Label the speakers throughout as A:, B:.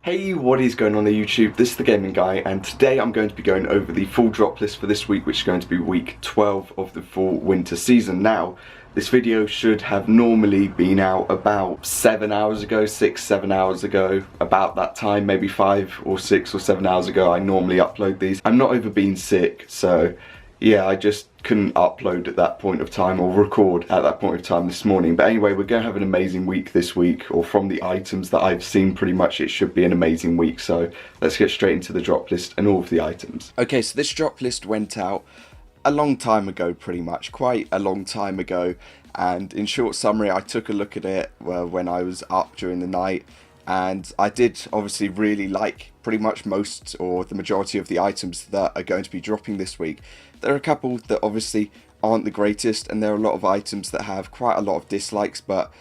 A: Hey, what is going on there YouTube? This is the Gaming Guy, and today I'm going to be going over the full drop list for this week, which is going to be week 12 of the full winter season. Now, this video should have normally been out about 7 hours ago, 7 hours ago, about that time, maybe 5 or 6 or 7 hours ago. I normally upload these. I'm not over being sick, so yeah, I just couldn't upload at that point of time or record at that point of time this morning. But anyway, we're going to have an amazing week this week, or from the items that I've seen, pretty much it should be an amazing week. So let's get straight into the drop list and all of the items. Okay, so this drop list went out a long time ago, pretty much, quite a long time ago. And in short summary, I took a look at it when I was up during the night. And I did obviously really like pretty much most or the majority of the items that are going to be dropping this week. There are a couple that obviously aren't the greatest, and there are a lot of items that have quite a lot of dislikes, but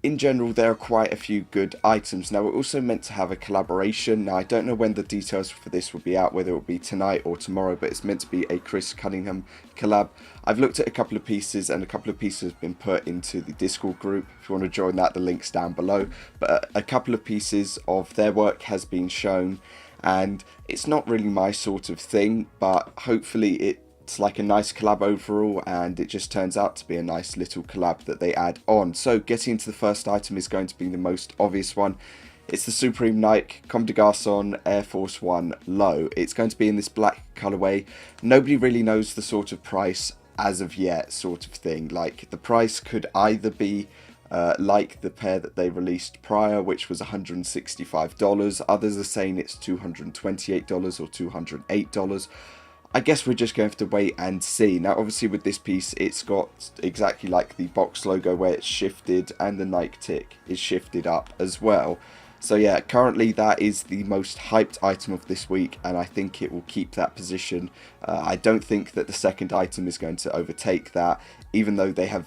A: in general there are quite a few good items. Now, we're also meant to have a collaboration. Now, I don't know when the details for this will be out, whether it will be tonight or tomorrow, but it's meant to be a Chris Cunningham collab. I've looked at a couple of pieces, and a couple of pieces have been put into the Discord group. If you want to join that, the link's down below. But a couple of pieces of their work has been shown, and it's not really my sort of thing, but hopefully it's like a nice collab overall, and it just turns out to be a nice little collab that they add on. So getting into the first item is going to be the most obvious one. It's the Supreme Nike Comme des Garçons Air Force One Low. It's going to be in this black colorway. Nobody really knows the sort of price as of yet, sort of thing. Like, the price could either be like the pair that they released prior, which was $165. Others are saying it's $228 or $208. I guess we're just going to have to wait and see. Now, obviously with this piece, it's got exactly like the box logo where it's shifted, and the Nike tick is shifted up as well. So yeah, currently that is the most hyped item of this week, and I think it will keep that position. I don't think that the second item is going to overtake that, even though they have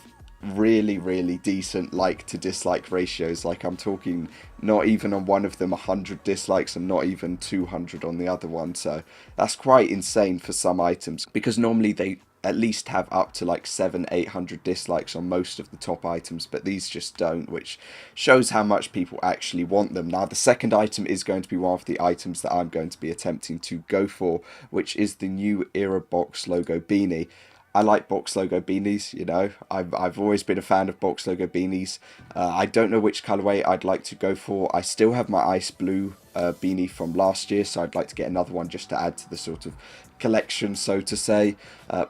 A: really decent like to dislike ratios. Like, I'm talking not even on one of them 100 dislikes and not even 200 on the other one. So that's quite insane for some items, because normally they at least have up to like 700-800 dislikes on most of the top items, but these just don't, which shows how much people actually want them. Now, the second item is going to be one of the items that I'm going to be attempting to go for, which is the new Era Box Logo Beanie. I like box logo beanies, you know. I've always been a fan of box logo beanies. I don't know which colorway I'd like to go for. I still have my ice blue beanie from last year, so I'd like to get another one just to add to the sort of collection, so to say.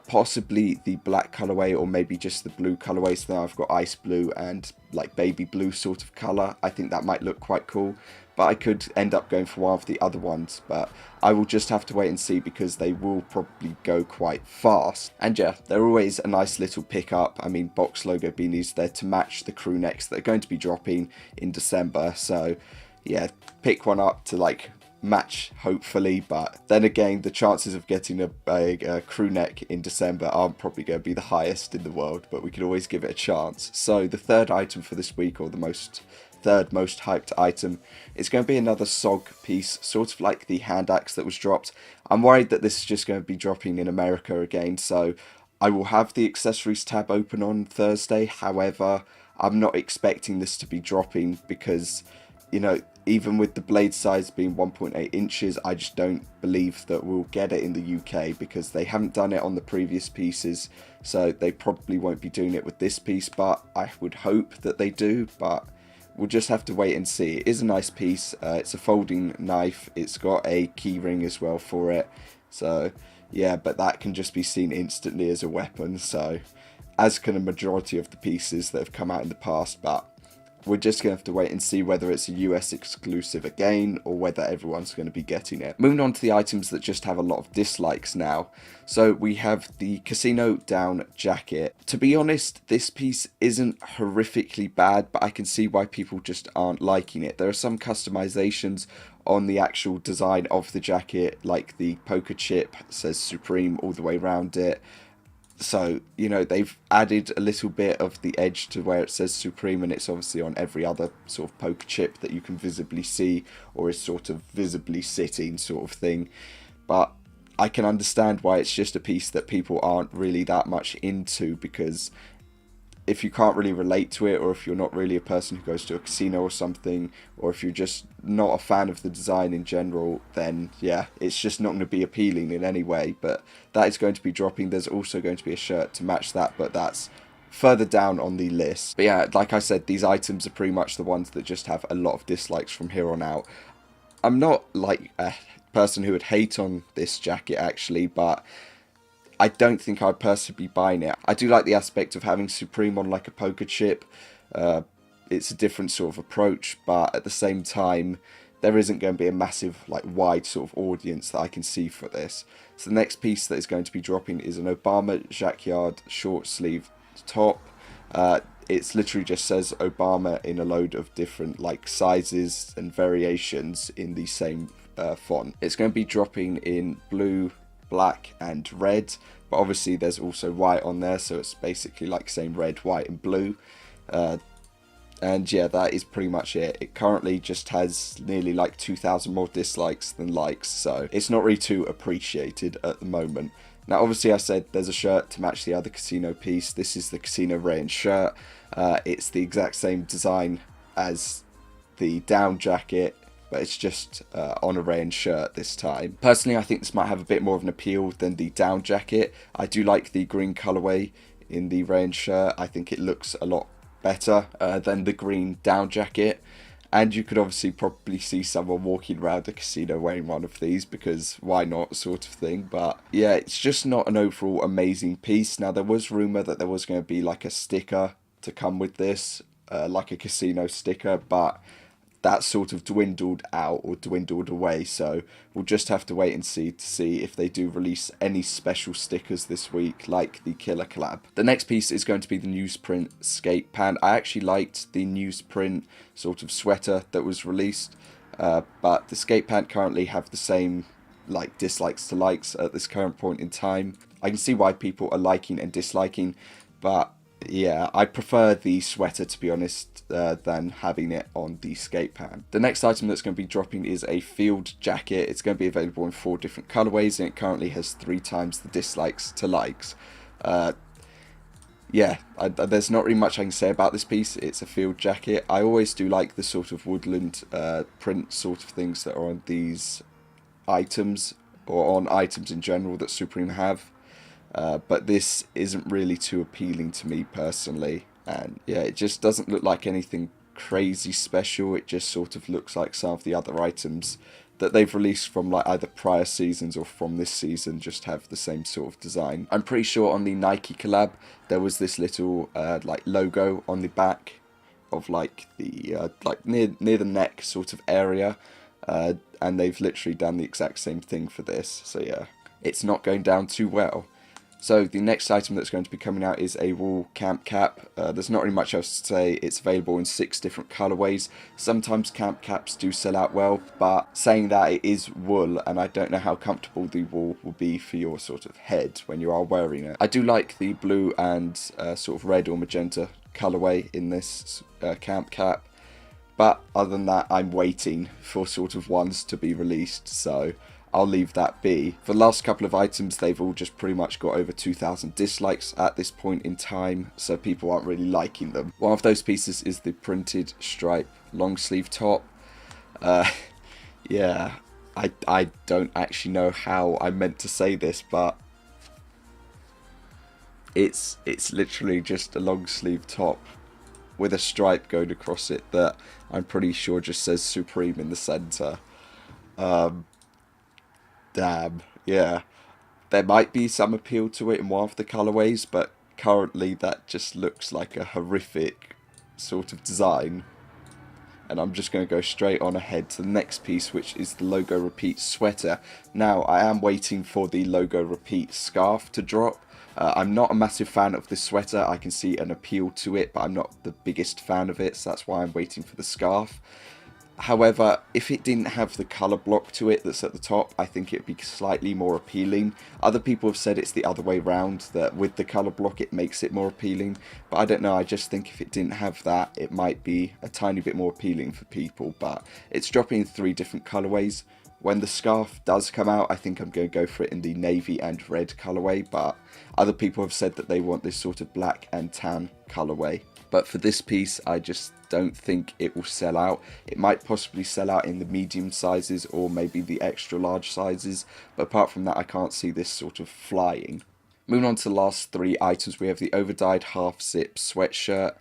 A: Possibly the black colorway, or maybe just the blue colorway. So now I've got ice blue and like baby blue sort of color. I think that might look quite cool. But I could end up going for one of the other ones, but I will just have to wait and see, because they will probably go quite fast. And yeah, they're always a nice little pickup. I mean, box logo beanies, they're to match the crew necks that are going to be dropping in December. So yeah, pick one up to like match, hopefully. But then again, the chances of getting a crew neck in December aren't probably going to be the highest in the world, but we can always give it a chance. So the third item for this week, or the third most hyped item, is going to be another SOG piece, sort of like the hand axe that was dropped. I'm worried that this is just going to be dropping in America again, so I will have the accessories tab open on Thursday. However, I'm not expecting this to be dropping, because, you know, even with the blade size being 1.8 inches, I just don't believe that we'll get it in the UK, because they haven't done it on the previous pieces, so they probably won't be doing it with this piece. But I would hope that they do, but we'll just have to wait and see. It is a nice piece. It's a folding knife. It's got a key ring as well for it. So yeah, but that can just be seen instantly as a weapon. So as can a majority of the pieces that have come out in the past. But we're just going to have to wait and see whether it's a US exclusive again, or whether everyone's going to be getting it. Moving on to the items that just have a lot of dislikes now. So we have the Casino Down jacket. To be honest, this piece isn't horrifically bad, but I can see why people just aren't liking it. There are some customizations on the actual design of the jacket, like the poker chip says Supreme all the way around it. So, you know, they've added a little bit of the edge to where it says Supreme, and it's obviously on every other sort of poker chip that you can visibly see, or is sort of visibly sitting sort of thing. But I can understand why it's just a piece that people aren't really that much into, because if you can't really relate to it, or if you're not really a person who goes to a casino or something, or if you're just not a fan of the design in general, then yeah, it's just not going to be appealing in any way. But that is going to be dropping. There's also going to be a shirt to match that, but that's further down on the list. But yeah, like I said, these items are pretty much the ones that just have a lot of dislikes from here on out. I'm not like a person who would hate on this jacket actually, but I don't think I'd personally be buying it. I do like the aspect of having Supreme on like a poker chip. It's a different sort of approach, but at the same time, there isn't going to be a massive, like, wide sort of audience that I can see for this. So the next piece that is going to be dropping is an Obama Jacquard short sleeve top. It's literally just says Obama in a load of different like sizes and variations in the same font. It's going to be dropping in blue, black and red, but obviously there's also white on there, so it's basically like saying red, white and blue. And yeah, that is pretty much it. It currently just has nearly like 2,000 more dislikes than likes, so it's not really too appreciated at the moment. Now obviously I said there's a shirt to match the other casino piece. This is the casino rain shirt. It's the exact same design as the down jacket, but it's just on a rain shirt this time. Personally, I think this might have a bit more of an appeal than the down jacket. I do like the green colorway in the rain shirt. I think it looks a lot better than the green down jacket. And you could obviously probably see someone walking around the casino wearing one of these, because why not, sort of thing. But yeah, it's just not an overall amazing piece. Now there was rumour that there was going to be like a sticker to come with this, like a casino sticker, but that sort of dwindled out or dwindled away, so we'll just have to wait and see if they do release any special stickers this week like the Killer collab. The next piece is going to be the newsprint skate pant. I actually liked the newsprint sort of sweater that was released, but the skate pant currently have the same like dislikes to likes at this current point in time. I can see why people are liking and disliking, but yeah, I prefer the sweater, to be honest, than having it on the skate pant. The next item that's going to be dropping is a field jacket. It's going to be available in 4 different colorways, and it currently has 3 times the dislikes to likes. Yeah, there's not really much I can say about this piece. It's a field jacket. I always do like the sort of woodland print sort of things that are on these items, or on items in general that Supreme have. But this isn't really too appealing to me personally, and yeah, it just doesn't look like anything crazy special. It just sort of looks like some of the other items that they've released from like either prior seasons or from this season just have the same sort of design. I'm pretty sure on the Nike collab there was this little like logo on the back of like the like near the neck sort of area, and they've literally done the exact same thing for this, so yeah, it's not going down too well. So the next item that's going to be coming out is a wool camp cap. There's not really much else to say. It's available in 6 different colorways. Sometimes camp caps do sell out well, but saying that, it is wool, and I don't know how comfortable the wool will be for your sort of head when you are wearing it. I do like the blue and sort of red or magenta colorway in this camp cap, but other than that, I'm waiting for sort of ones to be released, so I'll leave that be. For the last couple of items, they've all just pretty much got over 2,000 dislikes at this point in time, so people aren't really liking them. One of those pieces is the printed stripe long sleeve top. Yeah, I don't actually know how I meant to say this, but it's literally just a long sleeve top with a stripe going across it that I'm pretty sure just says Supreme in the center. Damn, yeah. There might be some appeal to it in one of the colorways, but currently that just looks like a horrific sort of design. And I'm just going to go straight on ahead to the next piece, which is the Logo Repeat sweater. Now, I am waiting for the Logo Repeat scarf to drop. I'm not a massive fan of this sweater. I can see an appeal to it, but I'm not the biggest fan of it, so that's why I'm waiting for the scarf. However, if it didn't have the colour block to it that's at the top, I think it would be slightly more appealing. Other people have said it's the other way round, that with the colour block it makes it more appealing. But I don't know, I just think if it didn't have that, it might be a tiny bit more appealing for people. But it's dropping in 3 different colourways. When the scarf does come out, I think I'm going to go for it in the navy and red colorway, but other people have said that they want this sort of black and tan colorway. But for this piece, I just don't think it will sell out. It might possibly sell out in the medium sizes or maybe the extra large sizes, but apart from that, I can't see this sort of flying. Moving on to the last three items, we have the overdyed half zip sweatshirt.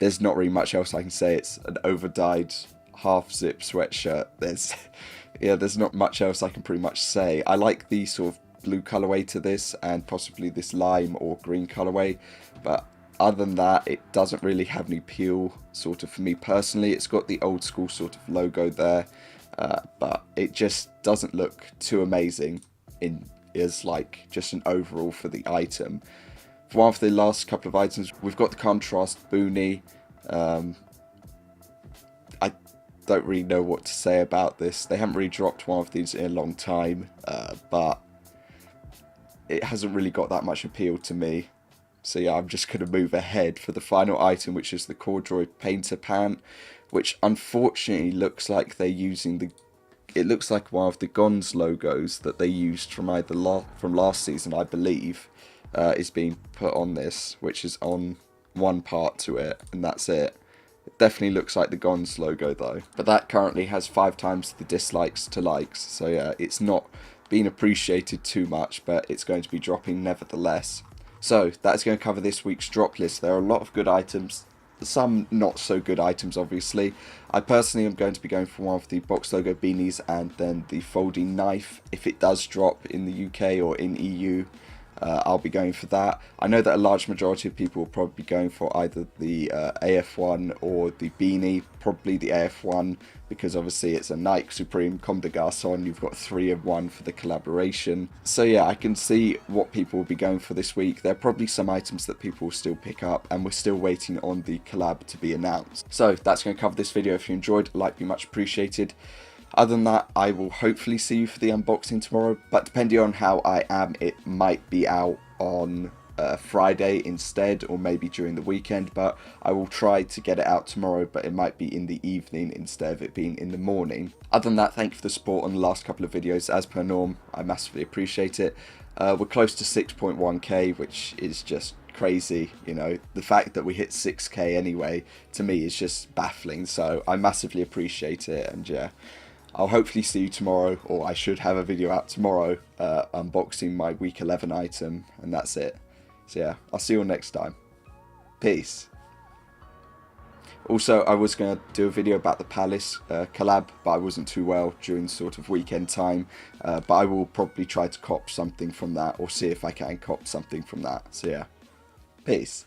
A: There's not really much else I can say. It's an overdyed half zip sweatshirt. There's not much else I can pretty much say. I like the sort of blue colorway to this and possibly this lime or green colorway, but other than that, it doesn't really have any appeal sort of for me personally. It's got the old school sort of logo there, but it just doesn't look too amazing as like just an overall for the item. For one of the last couple of items, we've got the contrast boonie. I don't really know what to say about this. They haven't really dropped one of these in a long time, but it hasn't really got that much appeal to me. So yeah, I'm just going to move ahead for the final item, which is the corduroy painter pant, which unfortunately looks like they're using it looks like one of the Gons logos that they used from from last season, I believe, is being put on this, which is on one part to it, and that's it. It definitely looks like the Gons logo though, but that currently has 5 times the dislikes to likes, so yeah, it's not being appreciated too much, but it's going to be dropping nevertheless. So that's going to cover this week's drop list. There are a lot of good items, some not so good items obviously. I personally am going to be going for one of the box logo beanies and then the folding knife. If it does drop in the UK or in EU, I'll be going for that. I know that a large majority of people will probably be going for either the AF1 or the beanie, probably the AF1, because obviously it's a Nike Supreme Comme des Garçons. You've got 3 in 1 for the collaboration. So yeah, I can see what people will be going for this week. There are probably some items that people will still pick up, and we're still waiting on the collab to be announced. So that's going to cover this video. If you enjoyed, a like would be much appreciated. Other than that, I will hopefully see you for the unboxing tomorrow, but depending on how I am, it might be out on Friday instead, or maybe during the weekend, but I will try to get it out tomorrow, but it might be in the evening instead of it being in the morning. Other than that, thank you for the support on the last couple of videos. As per norm, I massively appreciate it. We're close to 6.1k, which is just crazy. You know, the fact that we hit 6k anyway, to me, is just baffling, so I massively appreciate it, and yeah. I'll hopefully see you tomorrow, or I should have a video out tomorrow unboxing my week 11 item, and that's it. So yeah, I'll see you all next time. Peace. Also, I was going to do a video about the Palace collab, but I wasn't too well during sort of weekend time. But I will probably try to cop something from that, or see if I can cop something from that. So yeah, peace.